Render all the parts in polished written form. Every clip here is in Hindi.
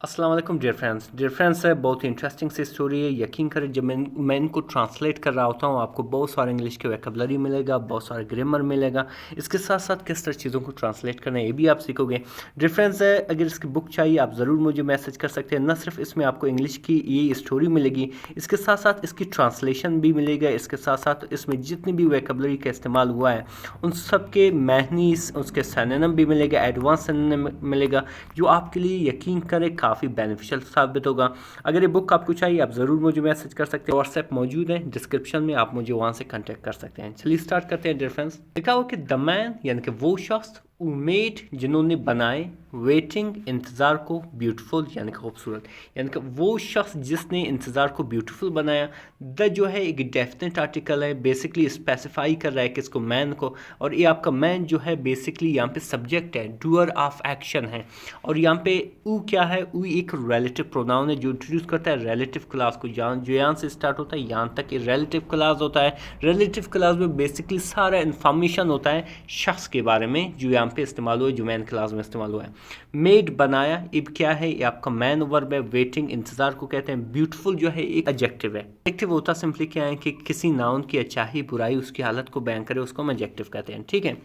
अस्सलाम वालेकुम डियर फ्रेंड्स है बहुत ही इंटरेस्टिंग सी स्टोरी है। यकीन करें जब मैं इनको ट्रांसलेट कर रहा होता हूँ आपको बहुत सारे इंग्लिश के वोकैबुलरी मिलेगा, बहुत सारे ग्रामर मिलेगा। इसके साथ साथ किस तरह चीज़ों को ट्रांसलेट करना है ये भी आप सीखोगे। डियर फ्रेंड्स है अगर इसकी बुक चाहिए आप ज़रूर मुझे मैसेज कर सकते हैं। न सिर्फ इसमें आपको इंग्लिश की ये स्टोरी मिलेगी, इसके साथ साथ इसकी ट्रांसलेशन भी मिलेगा। इसके साथ साथ इसमें जितनी भी वोकैबुलरी का इस्तेमाल हुआ है उन सब के मैनी उसके सिनोनिम भी मिलेगा, एडवांस सिनोनिम मिलेगा, जो आपके लिए यकीन करें काफ़ी बेनिफिशियल साबित होगा। अगर ये बुक आपको चाहिए आप ज़रूर मुझे मैसेज कर सकते हैं। व्हाट्सएप मौजूद है डिस्क्रिप्शन में, आप मुझे वहाँ से कांटेक्ट कर सकते हैं। चलिए स्टार्ट करते हैं डियर फ्रेंड्स। लिखा हो कि द मैन यानी कि वो शख्स, उमेद जिन्होंने बनाए, वेटिंग इंतज़ार को, ब्यूटीफुल यानी कि खूबसूरत, यानी कि वो शख्स जिसने इंतज़ार को ब्यूटीफुल बनाया। द जो है एक डेफिनेट आर्टिकल है, बेसिकली स्पेसिफाई कर रहा है किसको, मैन को। और ये आपका मैन जो है बेसिकली यहाँ पे सब्जेक्ट है, डूअर ऑफ एक्शन है। और यहाँ पे ऊ क्या है, ऊ एक रिलेटिव प्रोनाउन है जो इंट्रोड्यूस करता है रिलेटिव क्लास को। जो यहाँ से स्टार्ट होता है यहाँ तक ये रिलेटिव क्लास होता है। रिलेटिव क्लास में बेसिकली सारा इन्फॉर्मेशन होता है शख्स के बारे में जो यहाँ पे इस्तेमाल हुआ है, जो मैन क्लास में इस्तेमाल हुआ है। मेड बनाया, अब क्या है ये आपका मैन वर्ब है। वेटिंग इंतजार को कहते हैं। ब्यूटीफुल जो है एक एडजेक्टिव है। एडजेक्टिव होता सिंपली क्या है कि किसी नाउन की अच्छाई बुराई उसकी हालत को बयान करे, उसको हम एडजेक्टिव कहते हैं। ठीक है,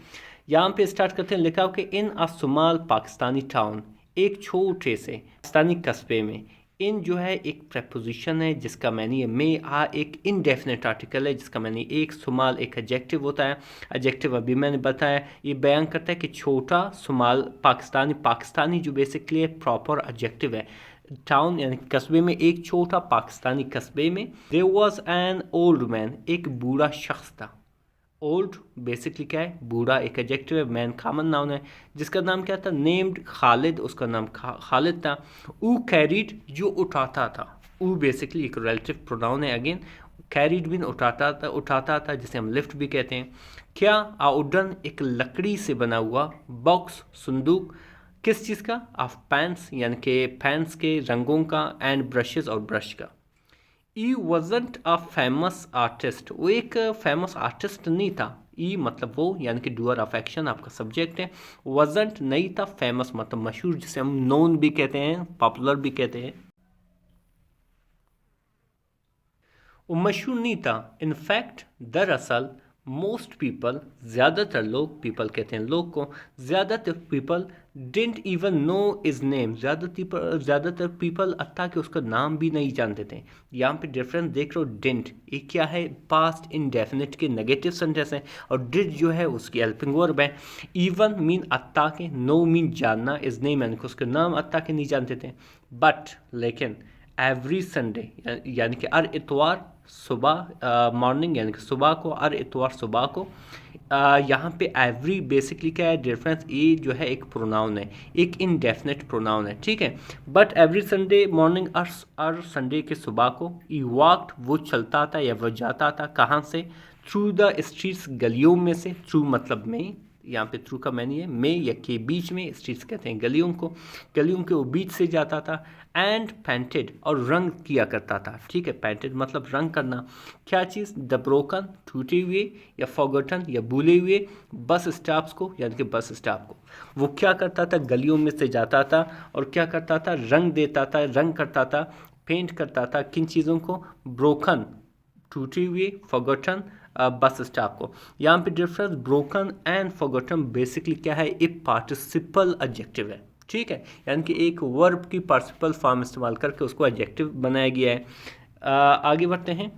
यहाँ पे स्टार्ट करते हैं। लिखा हो कि इन अ सुमाल पाकिस्तानी टाउन, एक छोटे से पाकिस्तानी कस्बे में। इन जो है एक प्रपोजिशन है जिसका मैंने ये मे आ एक इनडेफिनेट आर्टिकल है जिसका मैंने एक सुमाल एक एडजेक्टिव होता है। एडजेक्टिव अभी मैंने बताया, ये बयान करता है कि छोटा सुमाल पाकिस्तानी, पाकिस्तानी जो बेसिकली प्रॉपर एडजेक्टिव है। टाउन यानी कस्बे में, एक छोटा पाकिस्तानी कस्बे में। There was an old man, एक बूढ़ा शख्स था। ओल्ड बेसिकली क्या है, बूढ़ा, एक एडजेक्टिव है। मैन कॉमन नाउन है जिसका नाम क्या था, नेम्ड खालिद, उसका नाम खालिद था। ऊ कैरिड जो उठाता था, ऊ बेसिकली एक रिलेटिव प्रोनाउन है अगेन। कैरिड बिन उठाता था जिसे हम लिफ्ट भी कहते हैं। क्या, आउडन एक लकड़ी से बना हुआ, बॉक्स संदूक, किस चीज़ का, ऑफ पेंस यानी कि पेंस के, रंगों का, एंड ब्रशेस और ब्रश का। ई वॉजंट अ फेमस आर्टिस्ट, वो एक फेमस आर्टिस्ट नहीं था। ई मतलब वो यानी कि डूअर ऑफ एक्शन आपका सब्जेक्ट है। वॉजंट नहीं था, फेमस मतलब मशहूर, जिसे हम नोन भी कहते हैं, पॉपुलर भी कहते हैं। वो मशहूर नहीं था। इनफैक्ट दरअसल, मोस्ट पीपल ज़्यादातर लोग, पीपल कहते हैं लोग को, ज़्यादातर people didn't even know is name, ज़्यादातर पीपल अत्ता कि उसका नाम भी नहीं जानते थे। यहाँ पे डिफरेंस देख रहे हो, डिंट ये क्या है, पास्ट इनडेफिनिट के नेगेटिव सेंटेंस है, और डिड जो है उसकी हेल्पिंग वर्ब है। इवन मीन अत्ता के, नो मीन जानना, इज नेम यानी कि उसका नाम अत्ता के नहीं जानते थे। बट लेकिन एवरी संडे यानी कि हर इतवार सुबह, मॉर्निंग यानी कि सुबह को, हर इतवार सुबह को। यहाँ पे एवरी बेसिकली क्या है डिफरेंस, ये जो है एक प्रोनाउन है, एक इनडेफिनेट प्रोनाउन है। ठीक है, but every Sunday morning, her Sunday के सुबह को। ई वॉक्ड वो चलता था या वो जाता था, कहाँ से, थ्रू द स्ट्रीट्स गलियों में से। थ्रू मतलब में, यहाँ पे थ्रू का मैंने है, में या के बीच में, स्ट्रीट्स कहते हैं गलियों को, गलियों के वो बीच से जाता था। एंड पेंटेड और रंग किया करता था। ठीक है, पेंटेड मतलब रंग करना। क्या चीज़, द ब्रोकन टूटे हुए या फॉरगॉटन या भूले हुए बस स्टॉप्स को, यानी कि बस स्टॉप को। वो क्या करता था, गलियों में से जाता था और क्या करता था, रंग देता था, रंग करता था, पेंट करता था। किन चीज़ों को, ब्रोकन टूटे हुए, फॉरगॉटन बस स्टॉप को। यहाँ पे difference, broken and forgotten basically क्या है, एक पार्टिसिपल एडजेक्टिव है। ठीक है, यानी कि एक वर्ब की पार्टिसिपल फॉर्म इस्तेमाल करके उसको एडजेक्टिव बनाया गया है। आगे बढ़ते हैं।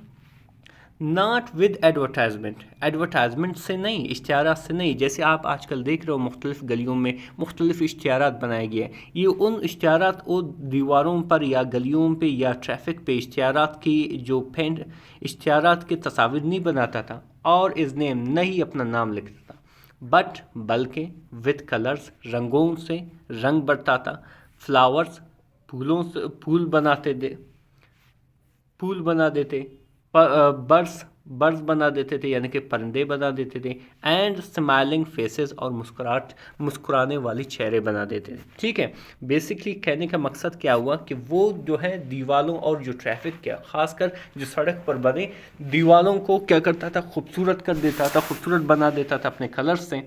नॉट विद एडवर्टाइजमेंट, एडवर्टाइजमेंट से नहीं, इश्तिहारात से नहीं। जैसे आप आजकल देख रहे हो मुख्तलिफ गलियों में मुख्तलिफ इश्तिहारात बनाए गए हैं। ये उन इश्तिहारात वो दीवारों पर या गलियों पे या ट्रैफिक पे इश्तिहारात की जो पेंट, इश्तिहारात के तस्वीर नहीं बनाता था और इस नेम नहीं अपना नाम लिखता था, बट बल्कि विद कलर्स रंगों से रंग बरताता। फ्लावर्स फूलों से फूल बना देते। बर्ड्स बर्ड्स बना देते थे यानी कि परिंदे बना देते थे। एंड स्माइलिंग फेसेस और मुस्कुराने वाली चेहरे बना देते थे। ठीक है, बेसिकली कहने का मकसद क्या हुआ कि वो जो है दीवारों और जो ट्रैफिक क्या खासकर जो सड़क पर बने दीवारों को क्या करता था, खूबसूरत कर देता था, खूबसूरत बना देता था अपने कलर से।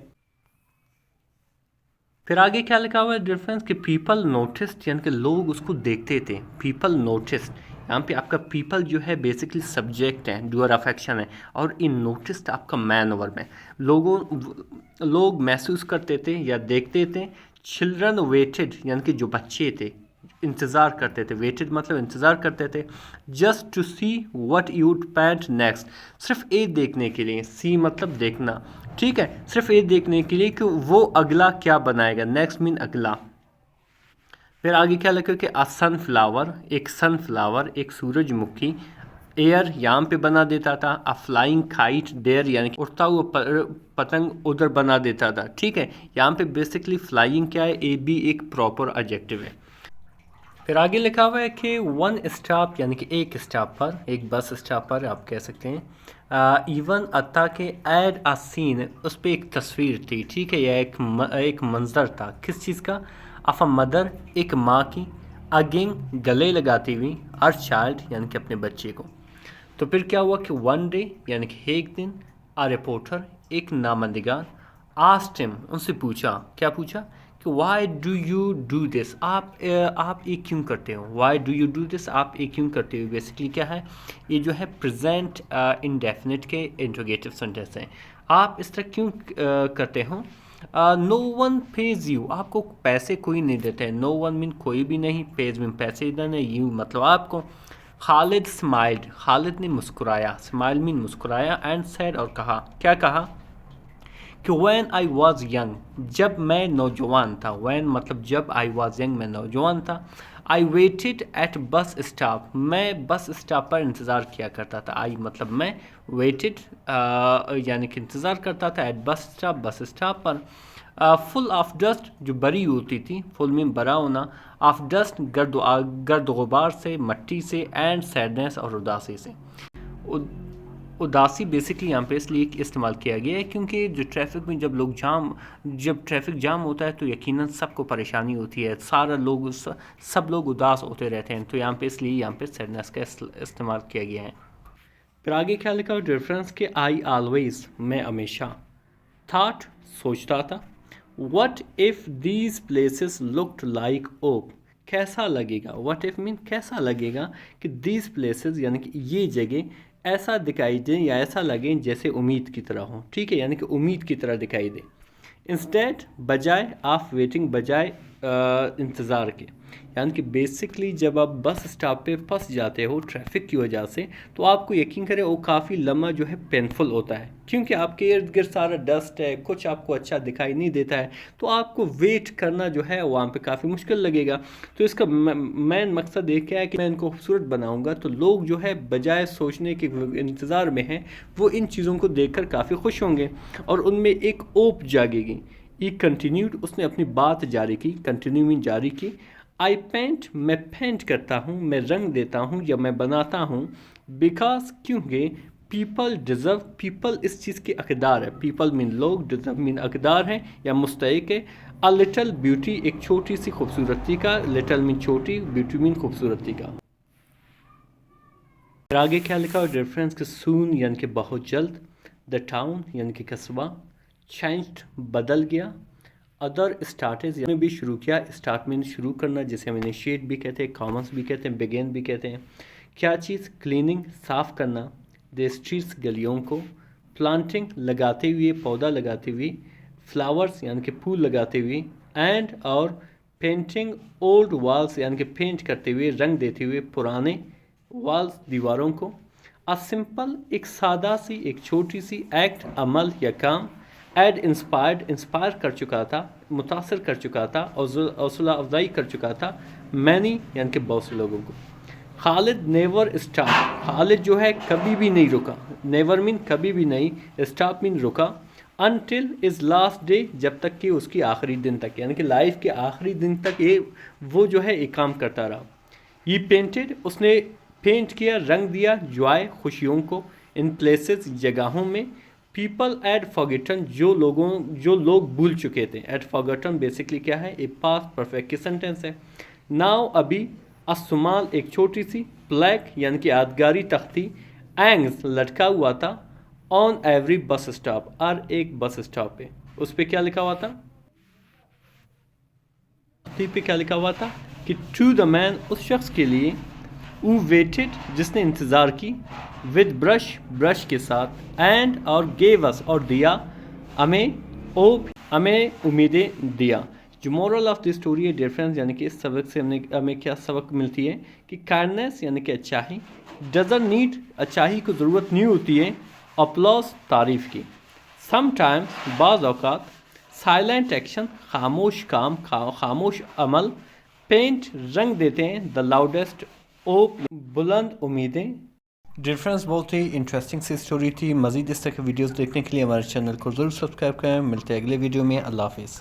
फिर आगे क्या लिखा हुआ है डिफरेंस कि पीपल नोटिस्ड यानी कि लोग उसको देखते थे। पीपल नोटिस्ड, यहाँ पे आपका पीपल जो है बेसिकली सब्जेक्ट है, डूअर ऑफ एक्शन है, और इन नोटिस्ड आपका मैन ओवर में लोग महसूस करते थे या देखते थे। चिल्ड्रन वेटेड यानी कि जो बच्चे थे इंतज़ार करते थे, वेटेड मतलब इंतज़ार करते थे, just to see what you'd paint next, सिर्फ ए देखने के लिए, सी मतलब देखना, ठीक है, सिर्फ ये देखने के लिए कि वो अगला क्या बनाएगा, नेक्स्ट मीन अगला। फिर आगे क्या लिखा कि अ सनफ्लावर, एक सूरजमुखी, एयर यहाँ पे बना देता था, अ फ्लाइंग काइट देयर यानी कि उड़ता हुआ पतंग उधर बना देता था, ठीक है। यहाँ पे बेसिकली फ्लाइंग क्या है, ए बी एक प्रॉपर एडजेक्टिव है। फिर आगे लिखा हुआ है कि वन स्टॉप यानी कि एक स्टॉप पर, एक बस स्टॉप पर आप कह सकते हैं, इवन अता के एड आ सीन, उस पर एक तस्वीर थी, ठीक है, या एक मंजर था, किस चीज़ का, ऑफ अ मदर, एक माँ की, अगेंग गले लगाती हुई, अर चाइल्ड यानी कि अपने बच्चे को। तो फिर क्या हुआ कि वन डे यानी कि एक दिन, आ रिपोर्टर एक नामनिगार, आस्ट हिम उनसे पूछा, क्या पूछा कि why do you do this, आप ये क्यों करते हो, why do you do this, आप ये क्यों करते हो। बेसिकली क्या है, ये जो है प्रेजेंट इंडेफिनिट के इंट्रोगेटिव सेंटेंस हैं। आप इस तरह क्यों करते हो। नो वन पेज यू, आपको पैसे कोई नहीं देते। नो वन मीन कोई भी नहीं, पेज मीन पैसे देना, यू मतलब आपको। खालिद स्माइल्ड, खालिद ने मुस्कुराया, स्माइल मीन मुस्कुराया, एंड सेड और कहा, क्या कहा कि व्हेन आई वाज यंग, जब मैं नौजवान था, व्हेन मतलब जब, आई वाज यंग मैं नौजवान था, I waited at bus stop, मैं बस स्टॉप पर इंतज़ार किया करता था, आई मतलब मैं, वेटेड यानी कि इंतज़ार करता था, eight bus stop bus stop पर, फुल ऑफ डस्ट जो बरी होती थी, फुल में बरा होना, ऑफ डस्ट गर्द गुबार से, मट्टी से, एंड सैडनेस और उदासी से। उदासी बेसिकली यहाँ पे इसलिए इस्तेमाल किया गया है क्योंकि जो ट्रैफिक में जब ट्रैफिक जाम होता है तो यकीनन सबको परेशानी होती है, सब लोग उदास होते रहते हैं, तो यहाँ पे इसलिए यहाँ पे सैडनेस का इस्तेमाल किया गया है। फिर आगे क्या लिखा है डिफरेंस के, आई ऑलवेज मैं हमेशा, थॉट सोचता था, what if these places looked like oak, कैसा लगेगा, व्हाट इफ़ मीन कैसा लगेगा कि दीज प्लेसेस यानी कि ये जगह ऐसा दिखाई दे या ऐसा लगे जैसे उम्मीद की तरह हो, ठीक है, यानी कि उम्मीद की तरह दिखाई दे। इंस्टेड बजाय, ऑफ वेटिंग बजाय इंतज़ार के, यानी कि बेसिकली जब आप बस स्टॉप पे फंस जाते हो ट्रैफिक की वजह से, तो आपको यकीन करें वो काफ़ी लम्हा जो है पेनफुल होता है, क्योंकि आपके इर्द गिर्द सारा डस्ट है, कुछ आपको अच्छा दिखाई नहीं देता है, तो आपको वेट करना जो है वहाँ पे काफ़ी मुश्किल लगेगा। तो इसका मेन मकसद ये क्या है कि मैं इनको खूबसूरत बनाऊँगा, तो लोग जो है बजाय सोचने के इंतज़ार में हैं, वो इन चीज़ों को देखकर काफ़ी खुश होंगे और उनमें एक ओप जागेगी। ई कंटिन्यूड, उसने अपनी बात जारी की, कंटिन्यू मीन जारी की। आई पेंट, मैं पेंट करता हूँ, मैं रंग देता हूँ या मैं बनाता हूँ, बिकॉज क्योंकि पीपल डिज़र्व, पीपल इस चीज़ के हकदार है, पीपल मीन लोग, डिज़र्व मीन हकदार हैं या मुस्तहिक है। अ लिटल ब्यूटी, एक छोटी सी खूबसूरती का, लिटल मीन छोटी, ब्यूटी मीन खूबसूरती का। फिर आगे क्या लिखा है डिफरेंस के, सून यानी कि बहुत जल्द, द टाउन यानी कि कस्बा, चेंज्ड बदल गया, अदर स्टार्टेज यानी भी शुरू किया, स्टार्ट मीन शुरू करना, जिसे हम इनिशिएट भी कहते हैं, कॉमन्स भी कहते हैं, बिगेन भी कहते हैं। क्या चीज़, क्लीनिंग साफ़ करना, द स्ट्रीट्स गलियों को, प्लांटिंग लगाते हुए, पौधा लगाते हुए, फ्लावर्स यानी कि फूल लगाते हुए, एंड और पेंटिंग ओल्ड वॉल्स यानी कि पेंट करते हुए, रंग देते हुए पुराने वॉल्स दीवारों को। अ सिंपल, एक सादा सी, एक छोटी सी, एक्ट अमल या काम, एड इंस्पायर्ड, इंस्पायर कर चुका था, मुतासर कर चुका था, हौसला अफजाई कर चुका था, मैनी यानी कि बहुत से लोगों को। खालिद नेवर स्टॉप, खालिद जो है कभी भी नहीं रुका, नेवर मीन कभी भी नहीं, स्टॉप मीन रुका, अनटिल इज़ लास्ट डे, जब तक कि उसकी आखिरी दिन तक, यानी कि लाइफ के आखिरी दिन तक ये वो जो है एक काम करता रहा। ये पेंटेड, उसने पेंट किया, रंग दिया, जॉय खुशियों को, इन प्लेसेस जगहों में, पीपल एड फॉरगेटन, जो लोग भूल चुके थे, एड फॉरगेटन बेसिकली क्या है, एक पास्ट परफेक्ट की सेंटेंस है। नाउ अभी, असुमाल एक छोटी सी, ब्लैक यानी कि यादगारी तख्ती, एंग्स लटका हुआ था, ऑन एवरी बस स्टॉप, हर एक बस स्टॉप पे उस पर क्या लिखा हुआ था, तख्ती पे क्या लिखा हुआ था कि टू द मैन, उस शख्स के लिए, who waited, जिसने इंतज़ार की, विद ब्रश के साथ, एंड और गेव अस, और दिया, हमें उम्मीदें दिया। जो मोरल ऑफ द स्टोरी है डियर फ्रेंड्स, यानी कि इस सबक से हमें क्या सबक मिलती है कि काइंडनेस यानी कि अच्छाई डजंट नीड, अच्छाई को ज़रूरत नहीं होती है अपलॉज, तारीफ़ की। समटाइम्स, बाज़ औक़ात, साइलेंट एक्शन, खामोश काम, खामोश अमल, पेंट, रंग देते हैं, द लाउडेस्ट, ओ बुलंद उम्मीदें। डियर फ्रेंड्स, बहुत ही इंटरेस्टिंग सी स्टोरी थी। मज़ीद इस तरह की वीडियोस देखने के लिए हमारे चैनल को ज़रूर सब्सक्राइब करें। मिलते हैं अगले वीडियो में। अल्लाह हाफिज़।